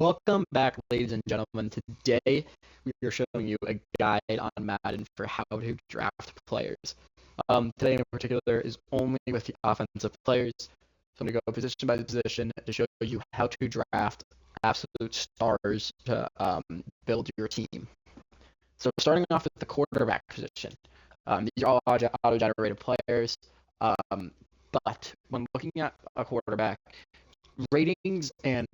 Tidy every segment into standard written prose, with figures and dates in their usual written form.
Welcome back, ladies and gentlemen. Today we are showing you a guide on Madden for how to draft players. Today in particular is only with the offensive players. So I'm going to go position by position to show you how to draft absolute stars to build your team. So starting off with the quarterback position. These are all auto-generated players. But when looking at a quarterback, ratings and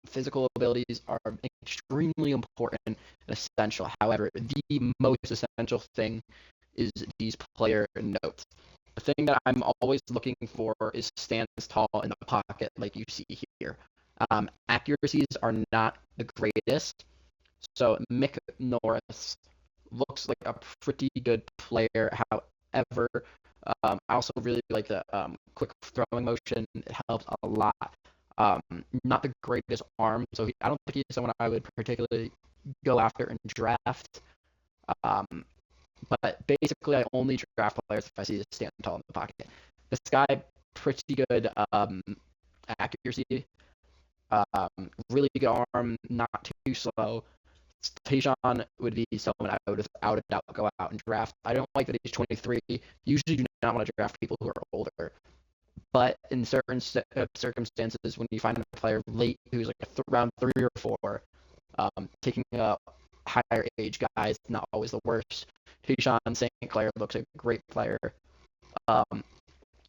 physical abilities are extremely important and essential. However, the most essential thing is these player notes. The thing that I'm always looking for is stands tall in the pocket, like you see here. Accuracies are not the greatest, so Mick Norris looks like a pretty good player. However, I also really like the quick throwing motion. It helps a lot. Um, Not the greatest arm, so I don't think he's someone I would particularly go after and draft. Um, but basically, I only draft players if I see a stand tall in the pocket. This guy, pretty good accuracy, really good arm, not too slow. Tayshawn would be someone I would without a doubt go out and draft. I don't like that he's 23. Usually do not want to draft people who are older. But in certain circumstances, when you find a player late who's like round 3 or 4, taking a higher age guy is not always the worst. Keyshawn St. Clair looks like a great player. Um,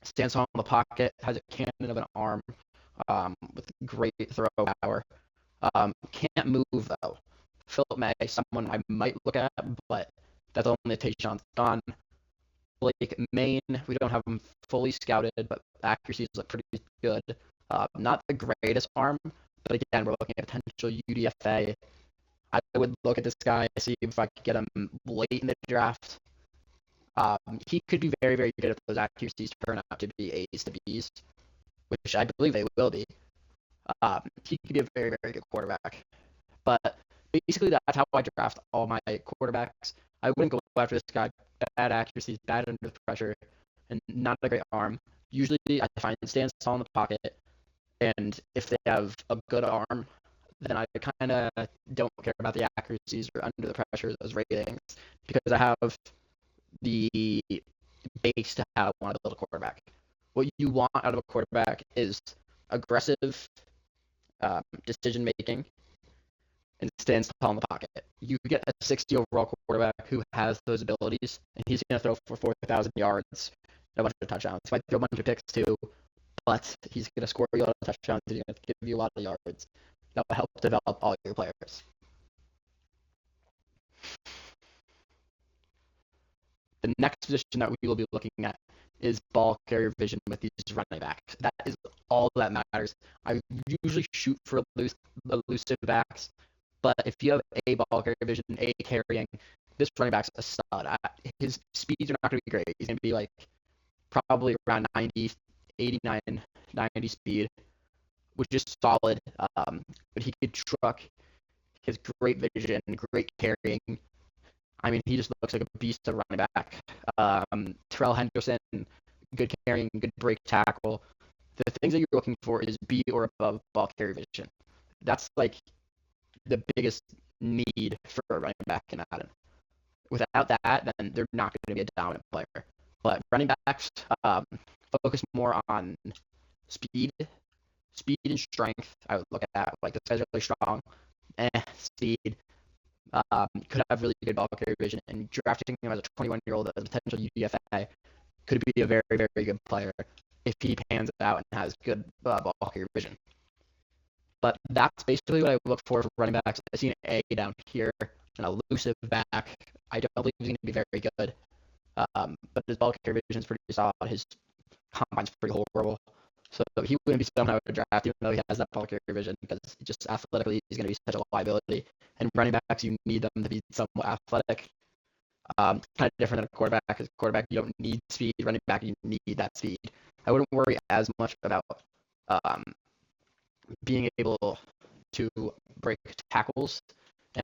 Stands tall in the pocket, has a cannon of an arm with great throw power. Can't move though. Philip May, someone I might look at, but that's only if Tayshawn's gone. Blake Maine, we don't have him fully scouted, but accuracies look pretty good. Not the greatest arm, but again, we're looking at potential UDFA. I would look at this guy, see if I could get him late in the draft. He could be very, very good if those accuracies turn out to be A's to B's, which I believe they will be. He could be a very, very good quarterback. But basically, that's how I draft all my quarterbacks. I wouldn't go after this guy. Bad accuracy, bad under pressure, and not a great arm. Usually, I find stands tall in the pocket, and if they have a good arm, then I kind of don't care about the accuracies or under the pressure, those ratings, because I have the base to how I want to build a quarterback. What you want out of a quarterback is aggressive decision making and stands tall in the pocket. You get a 60 overall quarterback who has those abilities, and he's going to throw for 4,000 yards and a bunch of touchdowns. He might throw a bunch of picks too, but he's going to score you a lot of touchdowns. He's going to give you a lot of yards. That will help develop all your players. The next position that we will be looking at is ball carrier vision with these running backs. That is all that matters. I usually shoot for elusive backs, but if you have a ball carrier vision, a carrying, this running back's a stud. His speeds are not going to be great. He's going to be like probably around 90, 89, 90 speed, which is solid. But he could truck. He has great vision, great carrying. I mean, he just looks like a beast of running back. Terrell Henderson, good carrying, good break tackle. The things that you're looking for is B or above ball carrier vision. That's like the biggest need for a running back in Madden. Without that, then they're not going to be a dominant player. But running backs focus more on speed, and strength. I would look at like this guy's really strong. Speed. Could have really good ball carrier vision, and drafting him as a 21-year-old as a potential UDFA could be a very, very good player if he pans out and has good ball carrier vision. But that's basically what I look for running backs. I see an A down here, an elusive back. I don't believe he's going to be very good, but his ball carrier vision is pretty solid. His combine's pretty horrible. So he wouldn't be someone I would draft, even though he has that ball carrier vision, because just athletically he's going to be such a liability. And running backs, you need them to be somewhat athletic. Kind of different than a quarterback. Because quarterback, you don't need speed. Running back, you need that speed. I wouldn't worry as much about being able to break tackles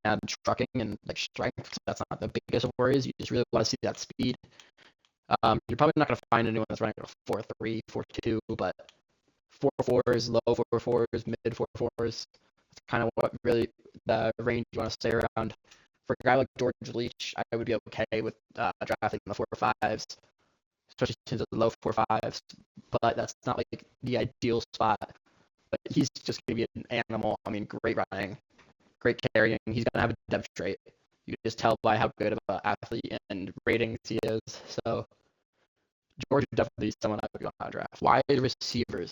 and trucking and like strength. That's not the biggest worries. You just really want to see that speed. You're probably not going to find anyone that's running a 4.3, 4.2, but 4.4s, low 4.4s, mid 4.4s. That's kind of what really the range you want to stay around. For a guy like George Leach, I would be okay with drafting in the 4 or 5s, especially since it's low 4 or 5s. But that's not like the ideal spot. But he's just going to be an animal. I mean, great running, great carrying. He's going to have a depth trait. You can just tell by how good of an athlete and ratings he is. So George would definitely be someone I would go on a draft. Wide receivers.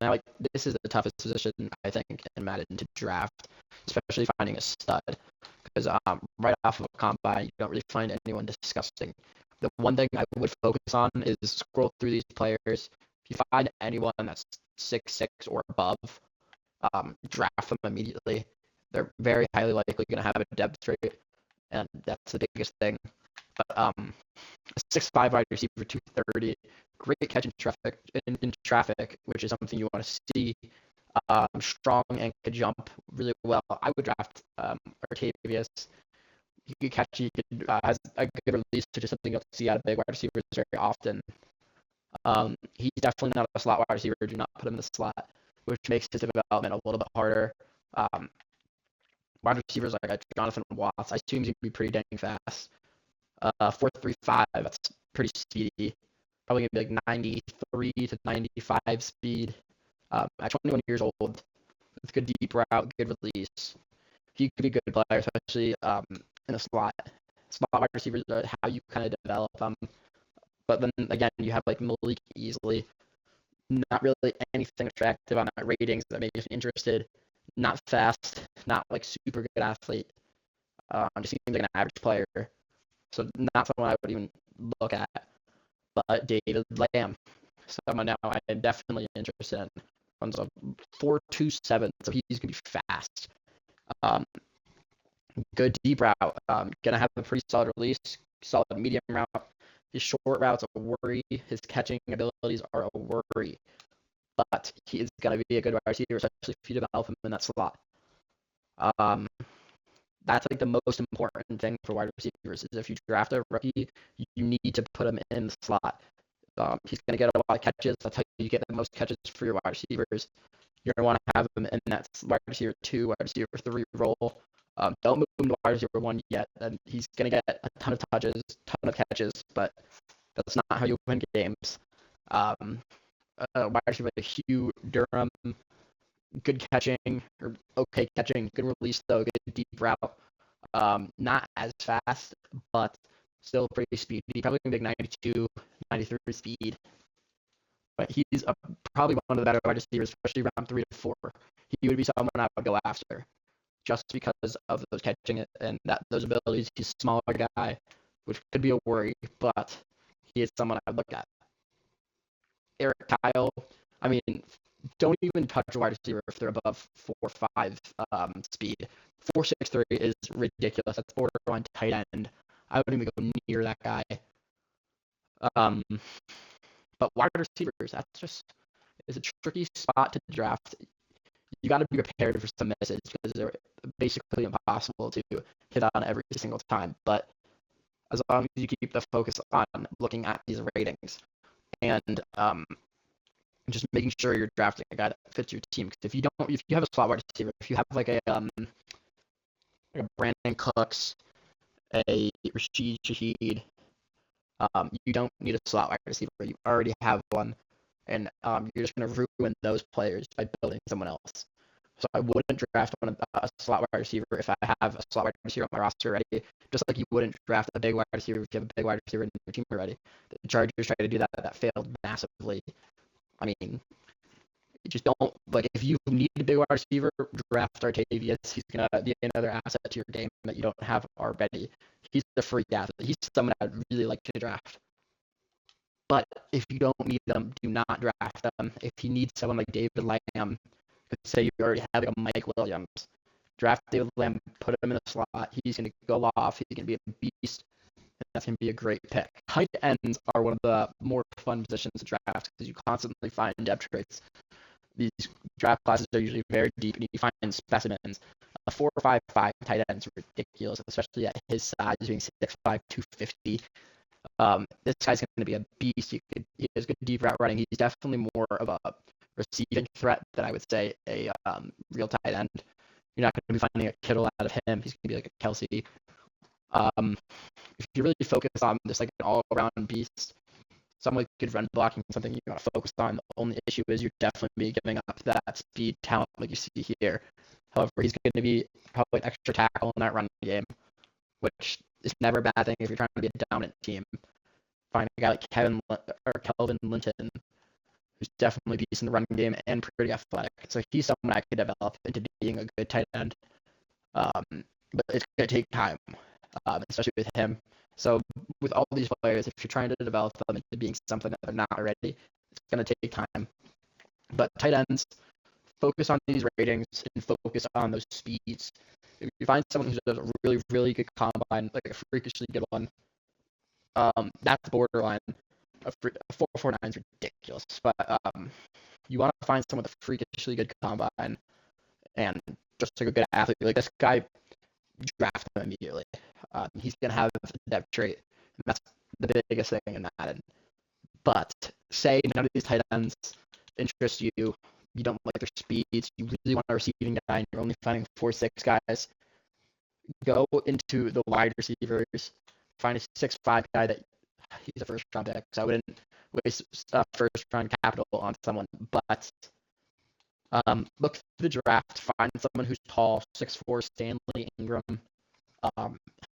Now, like, this is the toughest position I think in Madden to draft, especially finding a stud. Because right off of a combine, you don't really find anyone disgusting. The one thing I would focus on is scroll through these players. If you find anyone that's 6'6" or above, draft them immediately. They're very highly likely going to have a depth trait, and that's the biggest thing. But a 6'5" wide receiver, 230, great catch in traffic, which is something you want to see. Strong and could jump really well. I would draft Artavius. He could catch. He could has a good release, which is something you'll see out of big wide receivers very often. He's definitely not a slot wide receiver. Do not put him in the slot, which makes his development a little bit harder. Wide receivers like Jonathan Watts, I assume he's gonna be pretty dang fast. 4.35, that's pretty speedy. Probably gonna be like 93 to 95 speed. At 21 years old, with good deep route, good release. He could be a good player, especially in a slot. Slot wide receivers are how you kind of develop them. But then again, you have like Malik Easley. Not really anything attractive on that ratings that makes me interested. Not fast, not like super good athlete. Just seems like an average player. So not someone I would even look at. But David Lamb, someone now I am definitely interested in. Runs a 4.27, so he's gonna be fast. Good deep route. Gonna have a pretty solid release, solid medium route. His short route's a worry. His catching abilities are a worry. But he is gonna be a good wide receiver, especially if you develop him in that slot. That's like the most important thing for wide receivers is if you draft a rookie, you need to put him in the slot. He's going to get a lot of catches. That's how you get the most catches for your wide receivers. You're going to want to have him in that wide receiver 2, wide receiver 3 role. Don't move him to wide receiver 1 yet. And he's going to get a ton of touches, ton of catches, but that's not how you win games. Wide receiver like Hugh Durham, good catching, or okay catching, good release though, good deep route. Not as fast, but still pretty speedy. Probably gonna be like 92, 93 speed. But he's probably one of the better wide receivers, especially round 3 to 4. He would be someone I would go after, just because of those catching and those abilities. He's a smaller guy, which could be a worry, but he is someone I would look at. Eric Kyle, I mean, don't even touch a wide receiver if they're above 4.5 speed. 4.63 is ridiculous. That's borderline tight end. I wouldn't even go near that guy. But wide receivers, that's just is a tricky spot to draft. You got to be prepared for some misses because they're basically impossible to hit on every single time. But as long as you keep the focus on looking at these ratings and just making sure you're drafting a guy that fits your team. Because if you have a slot wide receiver, if you have like a Brandon Cooks, a Rashid Shaheed, you don't need a slot wide receiver. You already have one, and you're just going to ruin those players by building someone else. So I wouldn't draft a slot wide receiver if I have a slot wide receiver on my roster already, just like you wouldn't draft a big wide receiver if you have a big wide receiver in your team already. The Chargers tried to do that. That failed massively. I mean, you just don't, like, if you need a big wide receiver, draft Artavius. He's going to be another asset to your game that you don't have already. He's the freak athlete. He's someone I'd really like to draft. But if you don't need them, do not draft them. If you need someone like David Lamb, say you already have like a Mike Williams, draft David Lamb, put him in a slot. He's going to go off. He's going to be a beast. And that's going to be a great pick. Tight ends are one of the more fun positions to draft because you constantly find depth traits. These draft classes are usually very deep, and you find specimens. A 4.55 tight end is ridiculous, especially at his size, being 6'5", 250. This guy's going to be a beast. He has good deep route running. He's definitely more of a receiving threat than I would say a real tight end. You're not going to be finding a Kittle out of him. He's going to be like a Kelsey. Um, if you really focus on just like an all-around beast, someone with good run blocking, something you want to focus on. The only issue is you're definitely be giving up that speed talent like you see here. However, he's going to be probably an extra tackle in that run game, which is never a bad thing if you're trying to be a dominant team. Find a guy like Kelvin Linton, who's definitely decent in the run game and pretty athletic. So he's someone I could develop into being a good tight end. But it's going to take time, especially with him. So with all these players, if you're trying to develop them into being something that they're not already, it's going to take time. But tight ends, focus on these ratings and focus on those speeds. If you find someone who does a really, really good combine, like a freakishly good one, that's borderline. A 4.49 is ridiculous, but you want to find someone with a freakishly good combine and just like a good athlete. Like this guy, draft him immediately. He's going to have a depth trait, and that's the biggest thing in Madden. But say none of these tight ends interest you, you don't like their speeds, you really want a receiving guy, and you're only finding 4-6 guys, go into the wide receivers, find a 6'5 guy that he's a first round pick, so I wouldn't waste first round capital on someone. But look for the draft, find someone who's tall, 6'4 Stanley Ingram,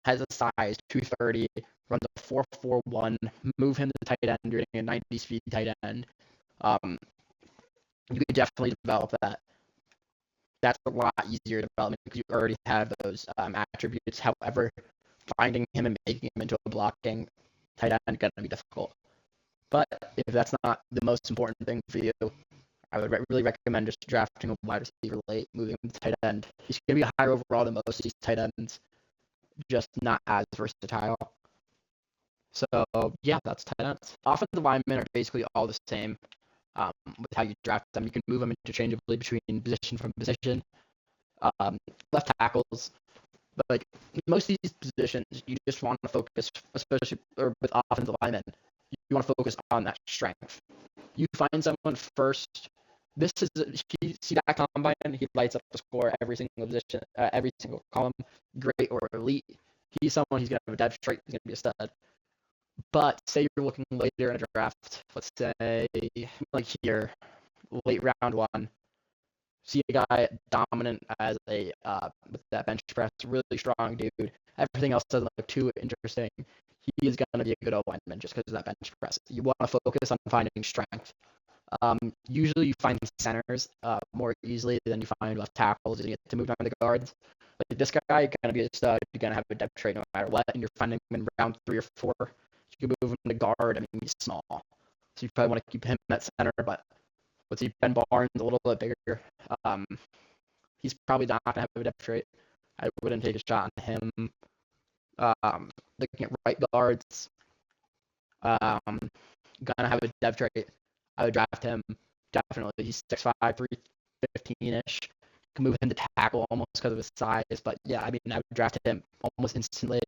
has a size 230, runs a 4.41, move him to tight end, you're getting a 90 speed tight end. You could definitely develop that. That's a lot easier development because you already have those attributes. However, finding him and making him into a blocking tight end is going to be difficult. But if that's not the most important thing for you, I would really recommend just drafting a wide receiver late, moving him to tight end. He's going to be higher overall than most of these tight ends, just not as versatile. So, yeah, that's tight ends. Offensive linemen are basically all the same with how you draft them. You can move them interchangeably between position from position. Left tackles, but like most of these positions, you just want to focus, especially or with offensive linemen, you want to focus on that strength. You find someone first. This is see that combine. He lights up the score every single position, every single column. Great or elite. He's someone. He's gonna have a depth trait. He's gonna be a stud. But say you're looking later in a draft, let's say like here, late round one, see a guy dominant as a with that bench press, really strong dude. Everything else doesn't look too interesting. He is going to be a good lineman just because of that bench press. You want to focus on finding strength. Usually you find centers more easily than you find left tackles. You get to move down to guards. Like this guy going to be a stud. You're going to have a depth trait no matter what, and you're finding him in round 3 or 4. You can move him to guard. I mean, he's small, so you probably want to keep him at center. But let's see, Ben Barnes a little bit bigger. He's probably not going to have a depth trait. I wouldn't take a shot on him. Looking at right guards, gonna have a depth trait. I would draft him definitely. He's 6'5", 315-ish. Can move him to tackle almost because of his size. But yeah, I mean, I would draft him almost instantly.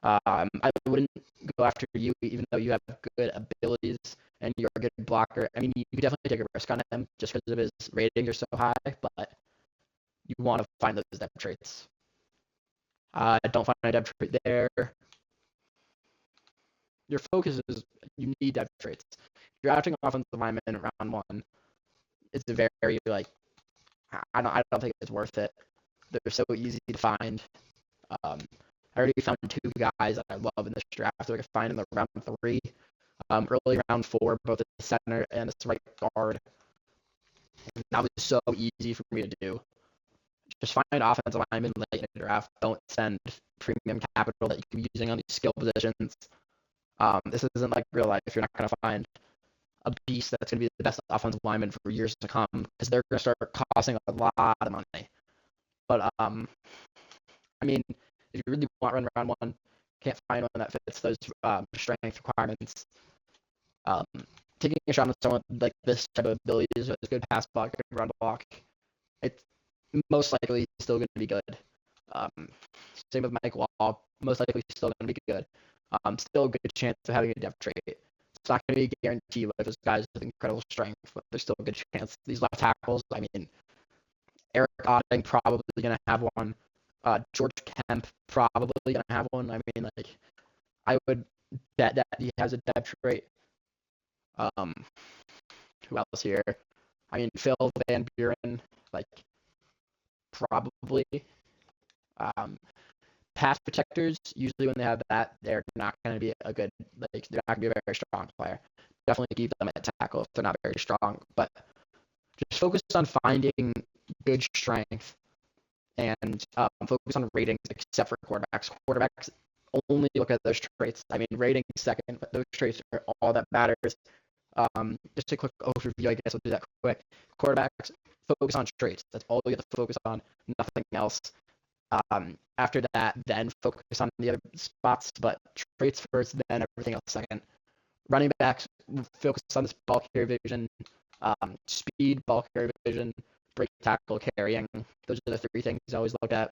I wouldn't go after you, even though you have good abilities and you're a good blocker. I mean, you could definitely take a risk on him just because of his ratings are so high, but you want to find those depth traits. Don't find a depth trait there. Your focus is you need depth traits. If you're drafting offensive lineman in round 1, it's a very like I don't think it's worth it. They're so easy to find. I already found 2 guys that I love in this draft that I could find in the round 3. Early round 4, both the center and the right guard. And that was so easy for me to do. Just find offensive linemen late in the draft. Don't spend premium capital that you could be using on these skill positions. This isn't like real life. You're not going to find a beast that's going to be the best offensive lineman for years to come because they're going to start costing a lot of money. But I mean, if you really want to run around one, can't find one that fits those strength requirements. Taking a shot on someone like this type of ability is a good pass block, good run block. It's most likely still going to be good. Same with Mike Wall, most likely still going to be good. Still a good chance of having a depth trait. It's not going to be a guarantee with those guys with incredible strength, but there's still a good chance. These left tackles, I mean, Eric Otting probably going to have one. George Kemp probably going to have one. I mean, like, I would bet that he has a depth trait. Um, who else here? I mean, Phil Van Buren, like, probably. Um, Pass protectors, usually when they have that, they're not going to be a good, like, they're not going to be a very strong player. Definitely keep them at tackle if they're not very strong. But just focus on finding good strength and focus on ratings except for quarterbacks. Quarterbacks only look at those traits. I mean, ratings second, but those traits are all that matters. Just a quick overview, I guess I'll do that quick. Quarterbacks focus on traits. That's all you have to focus on, nothing else. After that, then focus on the other spots, but traits first, then everything else second. Running backs focus on this ball carrier vision, speed, ball carrier vision, break tackle, carrying. Those are the three things I always look at.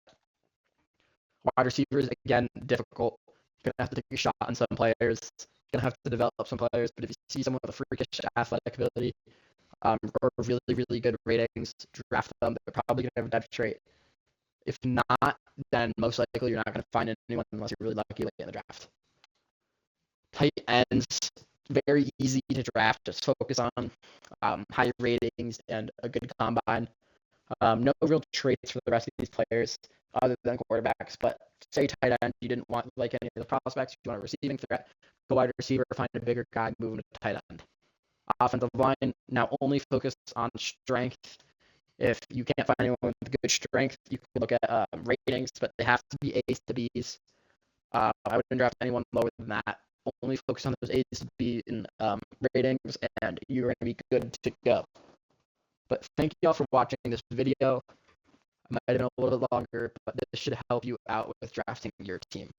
Wide receivers, again, difficult. You're going to have to take a shot on some players. You're going to have to develop some players, but if you see someone with a freakish athletic ability or really, really good ratings, draft them. They're probably going to have a depth trait. If not, then most likely you're not going to find anyone unless you're really lucky late in the draft. Tight ends, very easy to draft. Just focus on high ratings and a good combine. No real traits for the rest of these players other than quarterbacks. But say tight end, you didn't want like any of the prospects. You want a receiving threat. Go wide receiver, find a bigger guy, move him to tight end. Offensive line, now only focus on strength. If you can't find anyone with good strength, you can look at ratings, but they have to be A's to B's. I wouldn't draft anyone lower than that. Only focus on those A's to B in ratings, and you're going to be good to go. But thank you all for watching this video. I might have been a little bit longer, but this should help you out with drafting your team.